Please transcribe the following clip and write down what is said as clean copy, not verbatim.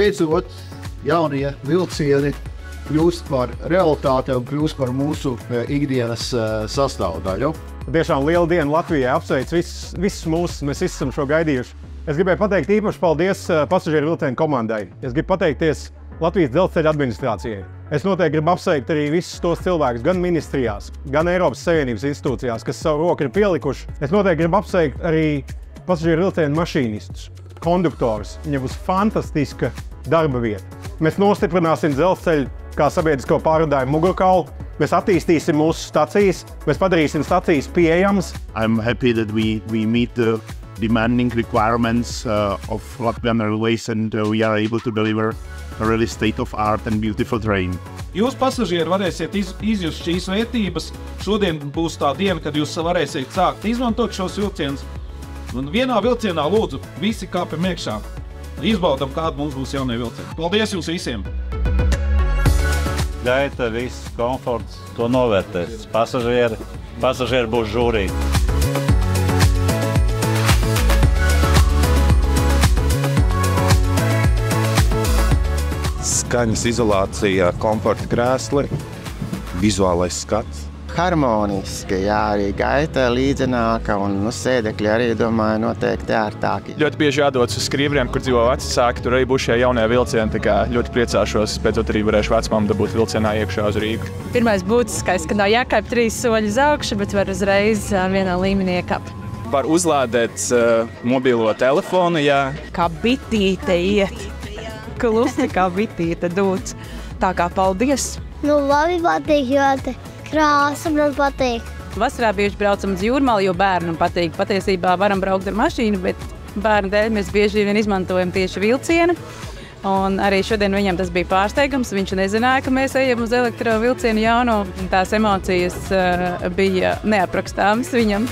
beidzot jaunie vilcieni kļūst par realitāti un kļūst par mūsu ikdienas sastāvdaļu. Tiešām liela diena Latvijai, apsveic visus mūsus, mēs visi esam šo gaidījuši. Es gribēju pateikt īpaši paldies pasažieru vilcienu komandai. Es gribu pateikties Latvijas dzelzceļa administrācijai. Es noteikti gribu apsveikt arī visus tos cilvēkus, gan ministrijās, gan Eiropas Savienības institūcijās, kas savu roku ir pielikuši. Es noteikti gribu apsveikt arī pasažieru vilcienu mašīnistus, konduktorus. Viņiem būs fantastiska darba vieta. Mēs nostiprināsim dzelzceļu kā sabiedrisko pārvadājumu mugurkaulu. Mēs attīstīsim mūsu stacijas, mēs padarīsim stacijas pieejamas. I'm happy that we meet the demanding requirements of Latvian Airways and we are able to deliver a really state-of-art and beautiful train. Jūs pasažieri varēsiet izjust šīs vērtības. Šodien būs tā diena, kad jūs varēsiet sākt izmantot šos vilcienus. Un vienā vilcienā lūdzu visi kāpjam iekšā. Izbaudam, kāda mums būs jaunie vilcieni. Paldies jums visiem! Gaita, viss komforts, to novērtēs. Pasažieri būs žūrīgi. Skaņas izolācija, komforta krēsli, vizuālais skats. Harmoniski, jā, arī gaita līdzenāka un sēdekļi arī, domāju, noteikti ērtāki. Ļoti bieži jādodas uz Skrīvriem, kur dzīvo vecāki, tur arī būs šie jaunie vilcieni, tā kā ļoti priecāšos, beidzot arī varēšu vecmāmu dabūt vilcienā iekšā uz Rīgu. Pirmais būtiskais, ka nav jākāp 3 soļi uz augšu, bet var uzreiz vienā līmenī iekāpt. Var uzlādēt mobilo telefonu, jā. Kā bitīte iet, klusi kā bitīte dūts. Tā kā paldies! Nu, labi patīk, jo krāsa man patīk. Vasarā bieži braucam uz Jūrmalu, jo bērnam patīk. Patiesībā varam braukt ar mašīnu, bet bērnu dēļ mēs bieži vien izmantojam tieši vilcienu. Un arī šodien viņam tas bija pārsteigums. Viņš nezināja, ka mēs ejam uz elektrovilcienu jauno. Tās emocijas bija neaprakstāmas viņam.